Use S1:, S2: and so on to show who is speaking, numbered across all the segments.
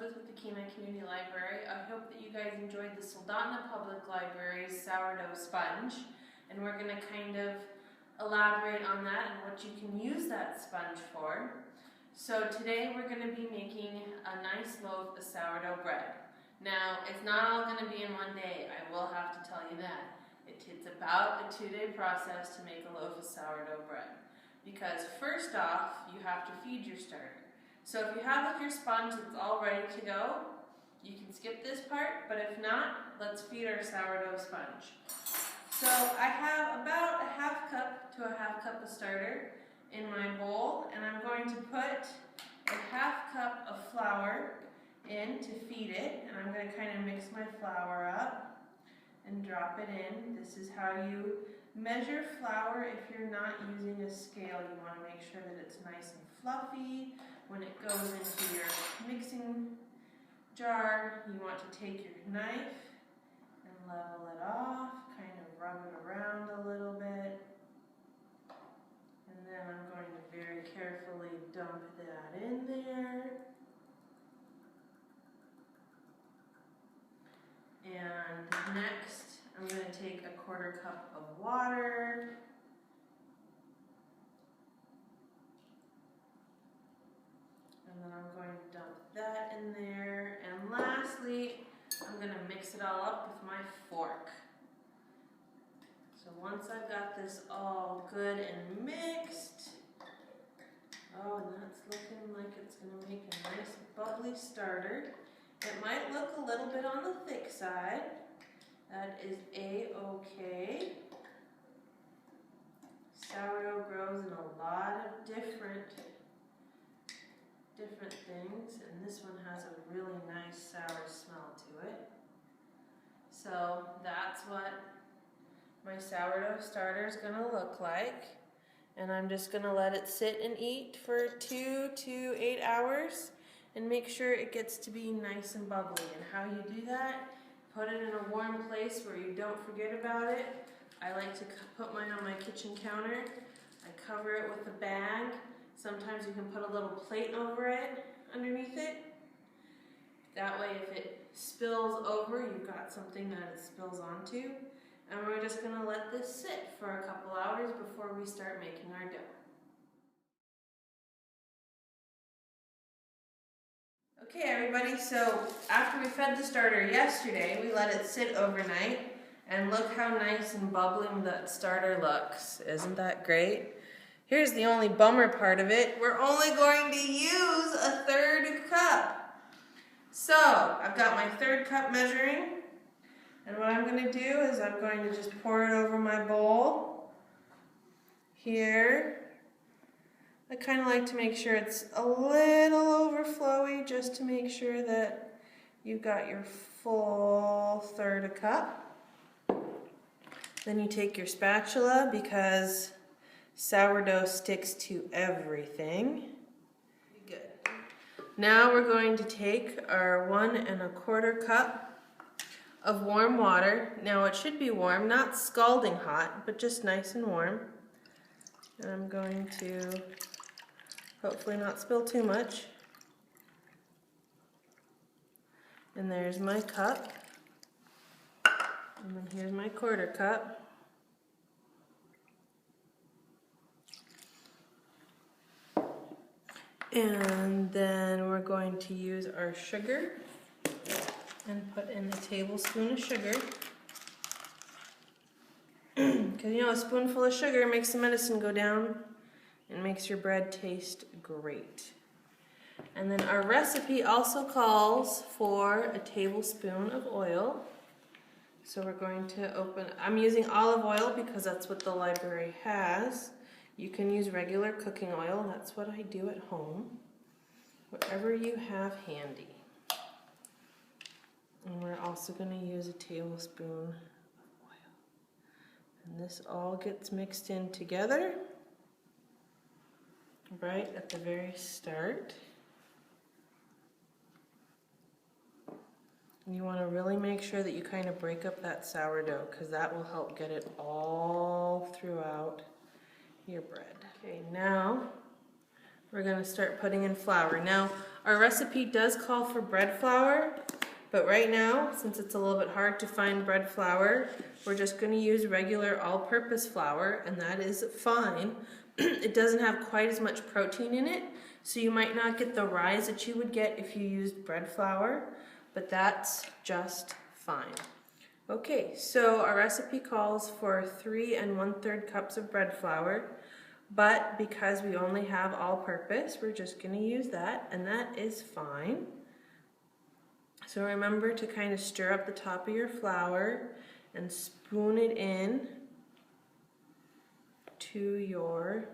S1: Elizabeth with the Kenai Community Library. I hope that you guys enjoyed the Sourdough Public Library's sourdough sponge, and we're going to kind of elaborate on that and what you can use that sponge for. So today we're going to be making a nice loaf of sourdough bread. Now, it's not all going to be in one day, I will have to tell you that. It's about a 2-day process to make a loaf of sourdough bread. Because first off, you have to feed your starter. So if you have like your sponge that's all ready to go, you can skip this part, but if not, let's feed our sourdough sponge. So I have about a half cup to a half cup of starter in my bowl, and I'm going to put a half cup of flour in to feed it, and I'm going to kind of mix my flour up and drop it in. This is how you measure flour if you're not using a scale. You want to make sure that it's nice and fluffy. When it goes into your mixing jar, you want to take your knife and level it off, kind of rub it around a little bit. And then I'm going to very carefully dump that in there. And next, I'm going to take a 1/4 cup of water. And then I'm going to dump that in there. And lastly, I'm going to mix it all up with my fork. So once I've got this all good and mixed, oh, and that's looking like it's going to make a nice bubbly starter. It might look a little bit on the thick side. That is a-okay. Sourdough grows in a lot of different things, and this one has a really nice sour smell to it. So that's what my sourdough starter is going to look like, and I'm just going to let it sit and eat for 2 to 8 hours and make sure it gets to be nice and bubbly. And how you do that, put it in a warm place where you don't forget about it. I like to put mine on my kitchen counter. I cover it with a bag. Sometimes you can put a little plate over it, underneath it. That way if it spills over, you've got something that it spills onto. And we're just going to let this sit for a couple hours before we start making our dough. Okay everybody, so after we fed the starter yesterday, we let it sit overnight. And look how nice and bubbly that starter looks. Isn't that great? Here's the only bummer part of it. We're only going to use a 1/3 cup. So I've got my 1/3 cup measuring. And what I'm going to do is I'm going to just pour it over my bowl. Here. I kind of like to make sure it's a little overflowy just to make sure that you've got your full 1/3 cup. Then you take your spatula because sourdough sticks to everything. Good. Now we're going to take our 1 1/4 cup of warm water. Now it should be warm, not scalding hot, but just nice and warm. And I'm going to hopefully not spill too much. And there's my cup. And then here's my 1/4 cup. And then we're going to use our sugar and put in a tablespoon of sugar. Because you know, a spoonful of sugar makes the medicine go down and makes your bread taste great. And then our recipe also calls for a tablespoon of oil. So we're going to I'm using olive oil because that's what the library has. You can use regular cooking oil, that's what I do at home. Whatever you have handy. And we're also going to use a tablespoon of oil. And this all gets mixed in together right at the very start. And you want to really make sure that you kind of break up that sourdough because that will help get it all throughout your bread. Okay, now we're going to start putting in flour. Now, Our recipe does call for bread flour, but right now, since it's a little bit hard to find bread flour, we're just going to use regular all-purpose flour, and that is fine. It doesn't have quite as much protein in it, so you might not get the rise that you would get if you used bread flour, but that's just fine. Okay, so our recipe calls for 3 1/3 cups of bread flour, but because we only have all-purpose, we're just going to use that, and that is fine. So remember to kind of stir up the top of your flour and spoon it in to your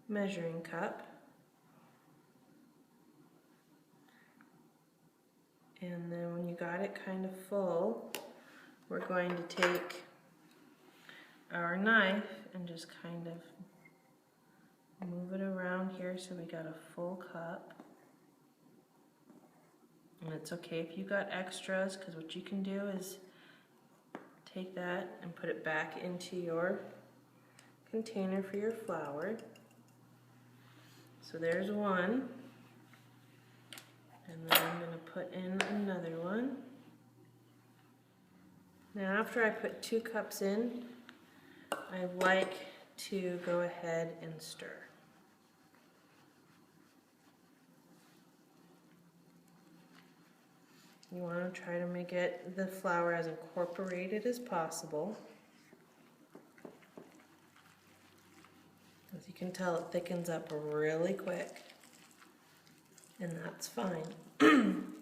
S1: measuring cup. And then when you got it kind of full, we're going to take our knife and just kind of move it around here so we got a full cup. And it's okay if you got extras, because what you can do is take that and put it back into your container for your flour. So there's one. And then I'm going to put in another one. Now after I put 2 cups in, I like to go ahead and stir. You want to try to make the flour as incorporated as possible. As you can tell, it thickens up really quick, and that's fine. And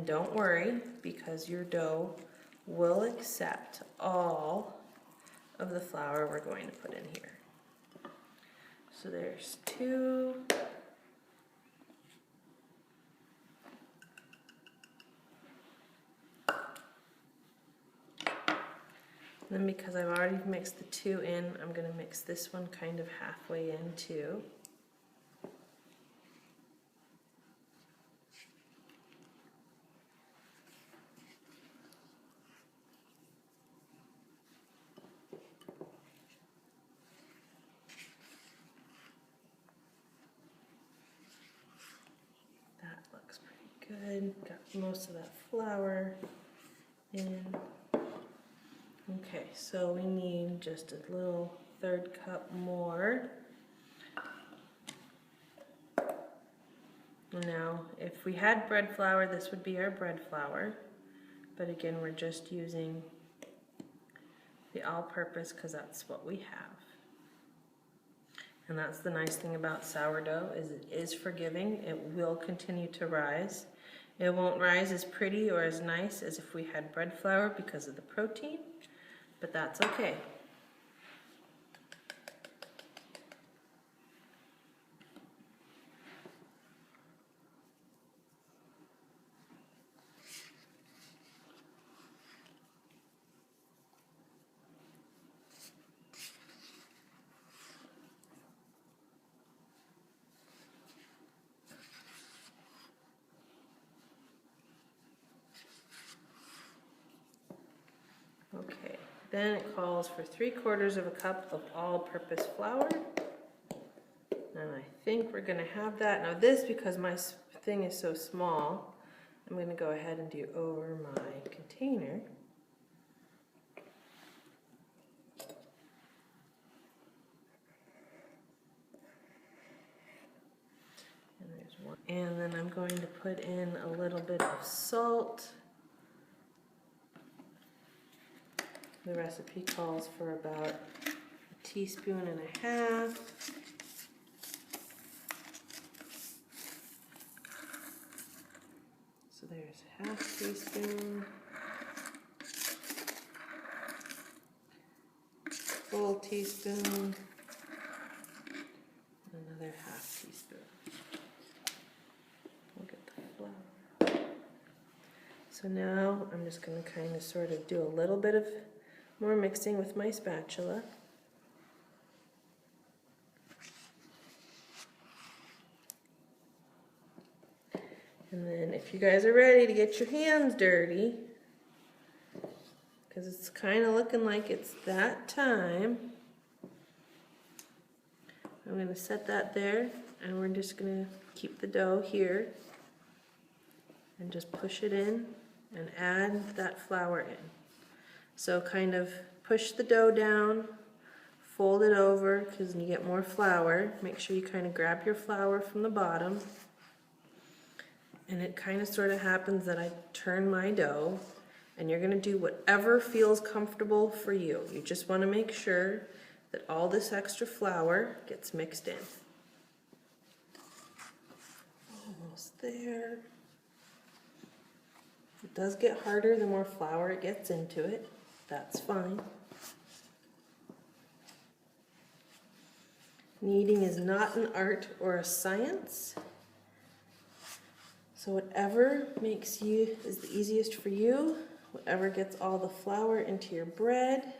S1: don't worry, because your dough will accept all of the flour we're going to put in here. So there's 2. Then because I've already mixed the 2 in, I'm going to mix this one kind of halfway in too. That looks pretty good. Got most of that flour in. Okay, so we need just a little 1/3 cup more. Now, if we had bread flour, this would be our bread flour. But again, we're just using the all-purpose because that's what we have. And that's the nice thing about sourdough, is it is forgiving. It will continue to rise. It won't rise as pretty or as nice as if we had bread flour because of the protein, but that's okay. Okay, then it calls for 3/4 of a cup of all-purpose flour. And I think we're going to have that. Now this, because my thing is so small, I'm going to go ahead and do over my container. And there's one. And then I'm going to put in a little bit of salt. The recipe calls for about 1.5 teaspoons. So there's 1/2 teaspoon, full teaspoon, and another 1/2 teaspoon. We'll get the flour. So now I'm just going to kind of sort of do a little bit of more mixing with my spatula. And then if you guys are ready to get your hands dirty, because it's kind of looking like it's that time, I'm going to set that there, And we're just gonna keep the dough here and just push it in and add that flour in. So kind of push the dough down, fold it over because you get more flour. Make sure you kind of grab your flour from the bottom. And it kind of sort of happens that I turn my dough, and you're gonna do whatever feels comfortable for you. You just wanna make sure that all this extra flour gets mixed in. Almost there. It does get harder the more flour it gets into it. That's fine. Kneading is not an art or a science. So whatever makes you is the easiest for you, whatever gets all the flour into your bread.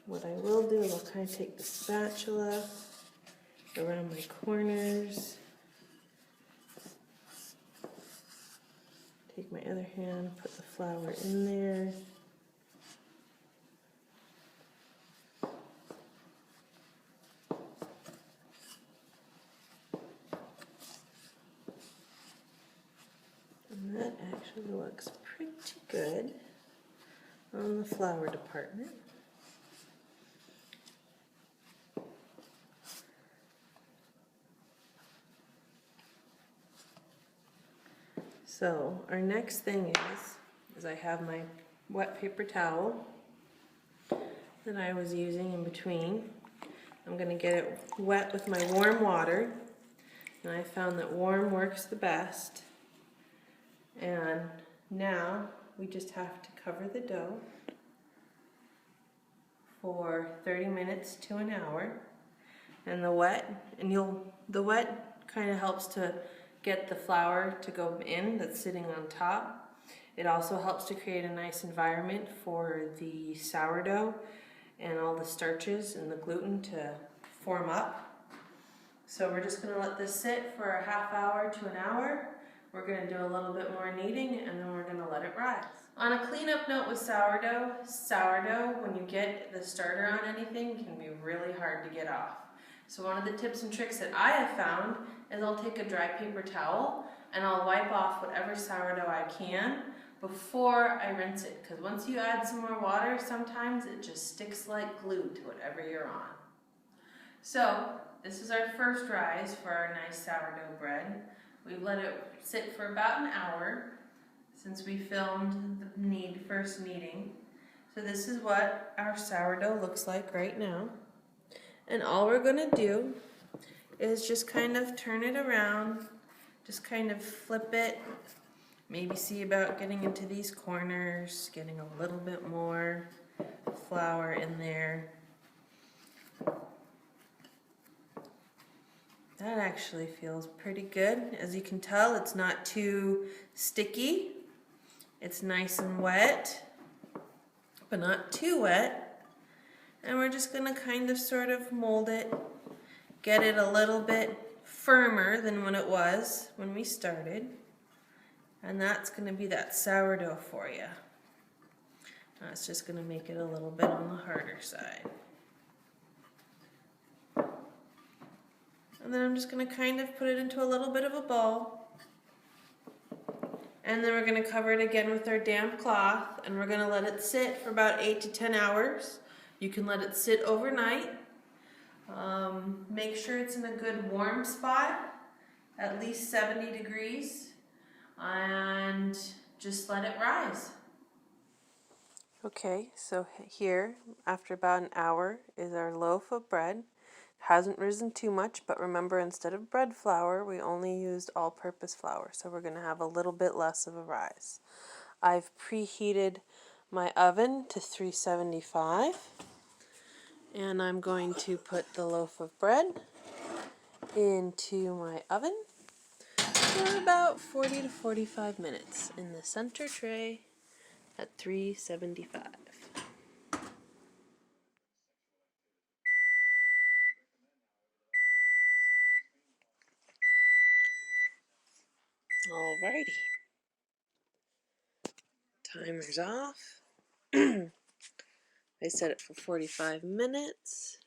S1: What I will do is I'll kind of take the spatula around my corners. Take my other hand, put the flour in there. And that actually looks pretty good on the flour department. So our next thing is I have my wet paper towel that I was using in between. I'm going to get it wet with my warm water, and I found that warm works the best. And now we just have to cover the dough for 30 minutes to an hour. And the wet kind of helps to get the flour to go in that's sitting on top. It also helps to create a nice environment for the sourdough and all the starches and the gluten to form up. So we're just going to let this sit for a half hour to an hour. We're going to do a little bit more kneading, and then we're going to let it rise. On a cleanup note with sourdough, when you get the starter on anything, can be really hard to get off. So one of the tips and tricks that I have found is I'll take a dry paper towel and I'll wipe off whatever sourdough I can before I rinse it. Because once you add some more water, sometimes it just sticks like glue to whatever you're on. So this is our first rise for our nice sourdough bread. We've let it sit for about an hour since we filmed the first kneading. So this is what our sourdough looks like right now. And all we're going to do is just kind of turn it around, just kind of flip it, maybe see about getting into these corners, getting a little bit more flour in there. That actually feels pretty good. As you can tell, it's not too sticky. It's nice and wet, but not too wet. And we're just going to kind of sort of mold it, get it a little bit firmer than when it was when we started. And that's going to be that sourdough for you. That's just going to make it a little bit on the harder side. And then I'm just going to kind of put it into a little bit of a ball. And then we're going to cover it again with our damp cloth, and we're going to let it sit for about 8 to 10 hours. You can let it sit overnight. Make sure it's in a good warm spot, at least 70 degrees, and just let it rise. Okay, so here, after about an hour, is our loaf of bread. Hasn't risen too much, but remember, instead of bread flour, we only used all-purpose flour, so we're going to have a little bit less of a rise. I've preheated my oven to 375, and I'm going to put the loaf of bread into my oven for about 40 to 45 minutes in the center tray at 375. Alrighty. Timer's off. I set it for 45 minutes.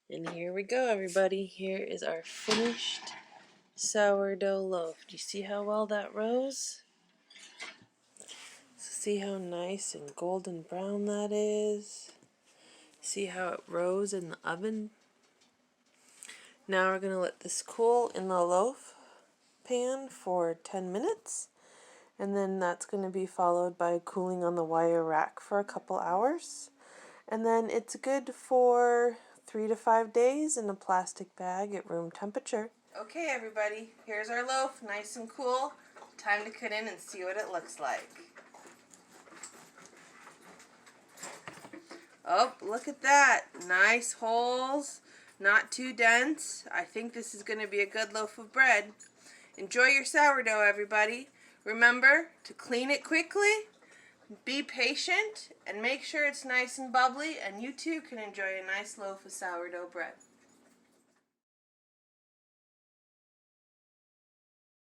S1: And here we go, everybody. Here is our finished sourdough loaf. Do you see how well that rose? See how nice and golden brown that is? See how it rose in the oven? Now we're going to let this cool in the loaf pan for 10 minutes. And then that's going to be followed by cooling on the wire rack for a couple hours. And then it's good for 3 to 5 days in a plastic bag at room temperature. Okay, everybody, here's our loaf, nice and cool. Time to cut in and see what it looks like. Oh, look at that. Nice holes, not too dense. I think this is going to be a good loaf of bread. Enjoy your sourdough, everybody. Remember to clean it quickly, be patient, and make sure it's nice and bubbly, and you too can enjoy a nice loaf of sourdough bread.